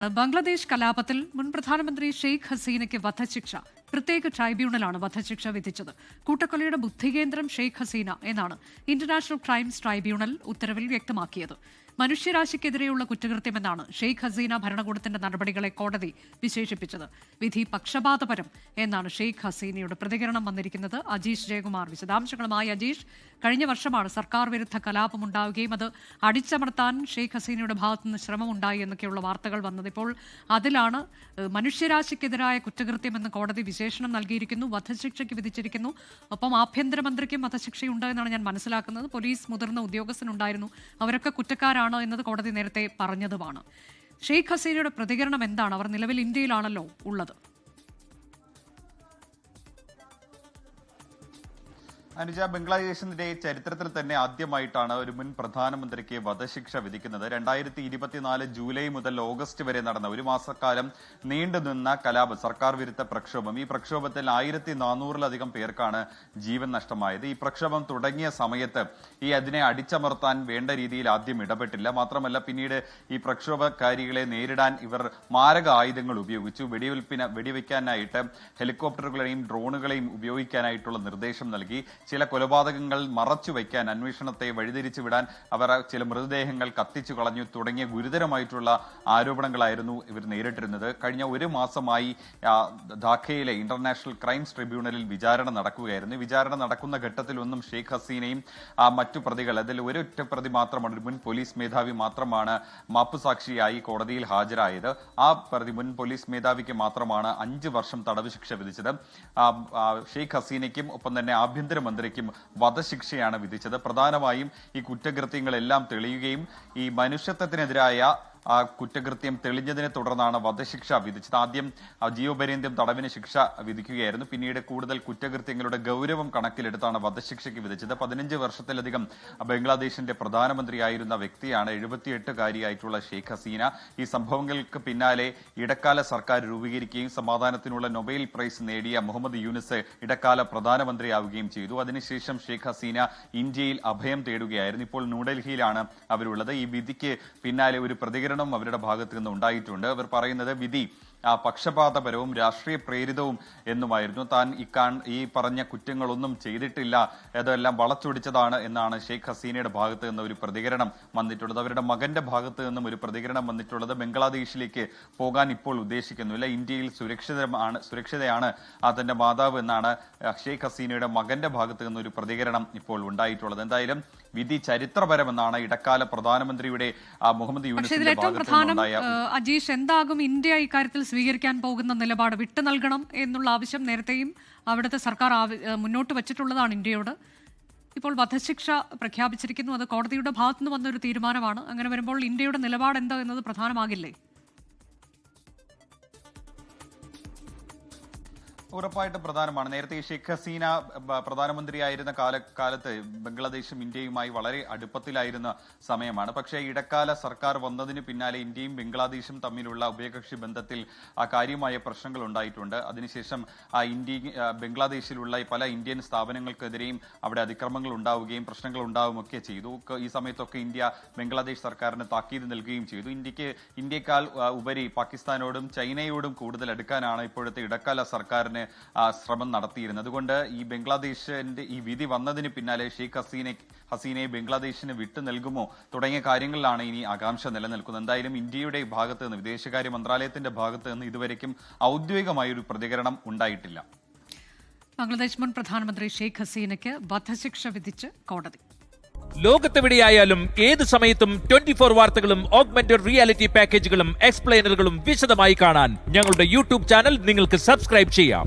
ബംഗ്ലാദേശ് കലാപത്തിൽ മുൻ പ്രധാനമന്ത്രി ഷെയ്ഖ് ഹസീനയ്ക്ക് വധശിക്ഷ പ്രത്യേക ട്രൈബ്യൂണലാണ് വധശിക്ഷ വിധിച്ചത്. കൂട്ടക്കൊലയുടെ ബുദ്ധികേന്ദ്രം ഷെയ്ഖ് ഹസീന എന്നാണ് ഇന്റർനാഷണൽ ക്രൈംസ് ട്രൈബ്യൂണൽ ഉത്തരവിൽ വ്യക്തമാക്കിയത്. മനുഷ്യരാശിക്കെതിരെയുള്ള കുറ്റകൃത്യമെന്നാണ് ഷെയ്ഖ് ഹസീന ഭരണകൂടത്തിന്റെ നടപടികളെ കോടതി വിശേഷിപ്പിച്ചത്. വിധി പക്ഷപാതപരം എന്നാണ് ഷെയ്ഖ് ഹസീനയുടെ പ്രതികരണം വന്നിരിക്കുന്നത്. അജീഷ് ജയകുമാർ വിശദാംശങ്ങളുമായി. അജീഷ്, കഴിഞ്ഞ വർഷമാണ് സർക്കാർ വിരുദ്ധ കലാപമുണ്ടാവുകയും അത് അടിച്ചമർത്താൻ ഷെയ്ഖ് ഹസീനയുടെ ഭാഗത്തുനിന്ന് ശ്രമമുണ്ടായി എന്നൊക്കെയുള്ള വാർത്തകൾ വന്നത്. ഇപ്പോൾ അതിലാണ് മനുഷ്യരാശിക്കെതിരായ കുറ്റകൃത്യമെന്ന് കോടതി വിശേഷണം നൽകിയിരിക്കുന്നു, വധശിക്ഷയ്ക്ക് വിധിച്ചിരിക്കുന്നു. ഒപ്പം ആഭ്യന്തരമന്ത്രിക്കും വധശിക്ഷയുണ്ട് എന്നാണ് ഞാൻ മനസ്സിലാക്കുന്നത്. പോലീസ് മുതിർന്ന ഉദ്യോഗസ്ഥനുണ്ടായിരുന്നു, അവരൊക്കെ കുറ്റക്കാരാണ് എന്നത് കോടതി നേരത്തെ പറഞ്ഞതുമാണ്. ഷെയ്ഖ് ഹസീനയുടെ പ്രതികരണം എന്താണ്? അവർ നിലവിൽ ഇന്ത്യയിലാണല്ലോ ഉള്ളത്. അനുജ, ബംഗ്ലാദേശിന്റെ ചരിത്രത്തിൽ തന്നെ ആദ്യമായിട്ടാണ് ഒരു മുൻ പ്രധാനമന്ത്രിക്ക് വധശിക്ഷ വിധിക്കുന്നത്. 2024 ജൂലൈ മുതൽ ഓഗസ്റ്റ് വരെ നടന്ന ഒരു മാസക്കാലം നീണ്ടുനിന്ന കലാപം, സർക്കാർ വിരുദ്ധ പ്രക്ഷോഭം. ഈ പ്രക്ഷോഭത്തിൽ 1400-ലധികം പേർക്കാണ് ജീവൻ നഷ്ടമായത്. ഈ പ്രക്ഷോഭം തുടങ്ങിയ സമയത്ത് അതിനെ അടിച്ചമർത്താൻ വേണ്ട രീതിയിൽ ആദ്യം ഇടപെട്ടില്ല. മാത്രമല്ല, പിന്നീട് ഈ പ്രക്ഷോഭകാരികളെ നേരിടാൻ ഇവർ മാരക ആയുധങ്ങൾ ഉപയോഗിച്ചു. വെടിവെക്കാനായിട്ട് ഹെലികോപ്റ്ററുകളെയും ഡ്രോണുകളെയും ഉപയോഗിക്കാനായിട്ടുള്ള നിർദ്ദേശം നൽകി. ചില കൊലപാതകങ്ങൾ മറച്ചുവെക്കാൻ, അന്വേഷണത്തെ വഴിതിരിച്ചു വിടാൻ അവർ ചില മൃതദേഹങ്ങൾ കത്തിച്ചു കളഞ്ഞു തുടങ്ങിയ ഗുരുതരമായിട്ടുള്ള ആരോപണങ്ങളായിരുന്നു ഇവർ നേരിട്ടിരുന്നത്. കഴിഞ്ഞ ഒരു മാസമായി ധാക്കയിലെ ഇന്റർനാഷണൽ ക്രൈംസ് ട്രിബ്യൂണലിൽ വിചാരണ നടക്കുകയായിരുന്നു. വിചാരണ നടക്കുന്ന ഘട്ടത്തിലൊന്നും ഷെയ്ഖ് ഹസീനയും മറ്റു പ്രതികൾ, അതിൽ ഒരൊറ്റ പ്രതി മാത്രമാണ്, ഒരു മുൻ പോലീസ് മേധാവി മാത്രമാണ് മാപ്പുസാക്ഷിയായി കോടതിയിൽ ഹാജരായത്. ആ പ്രതി, മുൻ പോലീസ് മേധാവിക്ക് മാത്രമാണ് 5 വർഷം തടവ് ശിക്ഷ വിധിച്ചത്. ഷെയ്ഖ് ഹസീനയ്ക്കും ഒപ്പം തന്നെ ആഭ്യന്തരമന്ത്രിക്കും വധശിക്ഷയാണ് വിധിച്ചത്. പ്രധാനമായും ഈ കുറ്റകൃത്യങ്ങളെല്ലാം തെളിയുകയും ഈ മനുഷ്യത്വത്തിനെതിരായ കുറ്റകൃത്യം തെളിഞ്ഞതിനെ തുടർന്നാണ് വധശിക്ഷ വിധിച്ചത്. ആദ്യം ജീവപര്യന്തം തടവിന് ശിക്ഷ വിധിക്കുകയായിരുന്നു. പിന്നീട് കൂടുതൽ കുറ്റകൃത്യങ്ങളുടെ ഗൗരവം കണക്കിലെടുത്താണ് വധശിക്ഷയ്ക്ക് വിധിച്ചത്. 15 വർഷത്തിലധികം ബംഗ്ലാദേശിന്റെ പ്രധാനമന്ത്രിയായിരുന്ന വ്യക്തിയാണ് 78-കാരിയായിട്ടുള്ള ഷെയ്ഖ് ഹസീന. ഈ സംഭവങ്ങൾക്ക് പിന്നാലെ ഇടക്കാല സർക്കാർ രൂപീകരിക്കുകയും സമാധാനത്തിനുള്ള നൊബേൽ പ്രൈസ് നേടിയ മുഹമ്മദ് യൂനിസ് ഇടക്കാല പ്രധാനമന്ത്രിയാവുകയും ചെയ്തു. അതിനുശേഷം ഷെയ്ഖ് ഹസീന ഇന്ത്യയിൽ അഭയം തേടുകയായിരുന്നു. ഇപ്പോൾ ന്യൂഡൽഹിയിലാണ് അവരുള്ളത്. ഈ വിധിക്ക് പിന്നാലെ ഒരു പ്രതികരണം അവരുടെ ഭാഗത്ത് നിന്ന് ഉണ്ടായിട്ടുണ്ട്. അവർ പറയുന്നത് വിധി പക്ഷപാതപരവും രാഷ്ട്രീയ പ്രേരിതവും എന്നുമായിരുന്നു. താൻ ഈ പറഞ്ഞ കുറ്റങ്ങളൊന്നും ചെയ്തിട്ടില്ല, അതെല്ലാം വളച്ചൊടിച്ചതാണ് എന്നാണ് ഷെയ്ഖ് ഹസീനയുടെ ഭാഗത്ത് നിന്ന് ഒരു പ്രതികരണം വന്നിട്ടുള്ളത്. അവരുടെ മകന്റെ ഭാഗത്ത് നിന്നും ഒരു പ്രതികരണം വന്നിട്ടുള്ളത് ബംഗ്ലാദേശിലേക്ക് പോകാൻ ഇപ്പോൾ ഉദ്ദേശിക്കുന്നില്ല, ഇന്ത്യയിൽ സുരക്ഷിതയാണ് തന്റെ മാതാവ് എന്നാണ് ഷെയ്ഖ് ഹസീനയുടെ മകന്റെ ഭാഗത്ത് നിന്ന് ഒരു പ്രതികരണം ഇപ്പോൾ ഉണ്ടായിട്ടുള്ളത്. എന്തായാലും വിധി ചരിത്രപരമെന്നാണ് ഇടക്കാല പ്രധാനമന്ത്രിയുടെ മുഹമ്മദ് യൂനിസിന്റെ ഭാഗത്ത് നിന്നുണ്ടായ. അജീഷ്, എന്താകും ഇന്ത്യ ഇക്കാര്യത്തിൽ സ്വീകരിക്കാൻ പോകുന്ന നിലപാട്? വിട്ടു നൽകണം എന്നുള്ള ആവശ്യം നേരത്തെയും അവിടുത്തെ സർക്കാർ മുന്നോട്ട് വച്ചിട്ടുള്ളതാണ് ഇന്ത്യയോട്. ഇപ്പോൾ വധശിക്ഷ പ്രഖ്യാപിച്ചിരിക്കുന്നു, അത് കോടതിയുടെ ഭാഗത്തുനിന്ന് വന്നൊരു തീരുമാനമാണ്. അങ്ങനെ വരുമ്പോൾ ഇന്ത്യയുടെ നിലപാട് എന്താ എന്നത് പ്രധാനമാകില്ലേ? ഉറപ്പായിട്ടും പ്രധാനമാണ്. നേരത്തെ ഷെയ്ഖ് ഹസീന പ്രധാനമന്ത്രിയായിരുന്ന കാലത്ത് ബംഗ്ലാദേശും ഇന്ത്യയുമായി വളരെ അടുപ്പത്തിലായിരുന്ന സമയമാണ്. പക്ഷേ ഇടക്കാല സർക്കാർ വന്നതിന് പിന്നാലെ ഇന്ത്യയും ബംഗ്ലാദേശും തമ്മിലുള്ള ഉഭയകക്ഷി ബന്ധത്തിൽ കാര്യമായ പ്രശ്നങ്ങൾ ഉണ്ടായിട്ടുണ്ട്. അതിനുശേഷം ബംഗ്ലാദേശിലുള്ള പല ഇന്ത്യൻ സ്ഥാപനങ്ങൾക്കെതിരെയും അവിടെ അതിക്രമങ്ങൾ ഉണ്ടാവുകയും പ്രശ്നങ്ങൾ ഉണ്ടാവുകയൊക്കെ ചെയ്തു. ഈ സമയത്തൊക്കെ ഇന്ത്യ ബംഗ്ലാദേശ് സർക്കാരിന് താക്കീത് നൽകുകയും ചെയ്തു. ഇന്ത്യക്കാൾ ഉപരി പാകിസ്ഥാനോടും ചൈനയോടും കൂടുതൽ അടുക്കാനാണ് ഇപ്പോഴത്തെ ഇടക്കാല സർക്കാരിന് ശ്രമം നടത്തിയിരുന്നത്. അതുകൊണ്ട് ഈ ബംഗ്ലാദേശിന്റെ ഈ വിധി വന്നതിന് പിന്നാലെ ഷെയ്ഖ് ഹസീനയെ ബംഗ്ലാദേശിന് വിട്ടു നൽകുമോ തുടങ്ങിയ കാര്യങ്ങളിലാണ് ഇനി ആകാംക്ഷ നിലനിൽക്കുന്നത്. എന്തായാലും ഇന്ത്യയുടെ ഭാഗത്ത് നിന്ന്, വിദേശകാര്യ മന്ത്രാലയത്തിന്റെ ഭാഗത്ത് നിന്ന് ഇതുവരെയും ഔദ്യോഗികമായ ഒരു പ്രതികരണം ഉണ്ടായിട്ടില്ല. ബംഗ്ലാദേശ് മുൻ പ്രധാനമന്ത്രി ഷെയ്ഖ് ഹസീനയ്ക്ക് വധശിക്ഷ വിധിച്ച് കോടതി. ലോകത്തെവിടെയായാലും ഏത് സമയത്തും 24 വാർത്തകളും ഓഗ്മെന്റഡ് റിയാലിറ്റി പാക്കേജുകളും എക്സ്പ്ലെയിനറുകളും വിശദമായി കാണാൻ ഞങ്ങളുടെ യൂട്യൂബ് ചാനൽ നിങ്ങൾക്ക് സബ്സ്ക്രൈബ് ചെയ്യാം.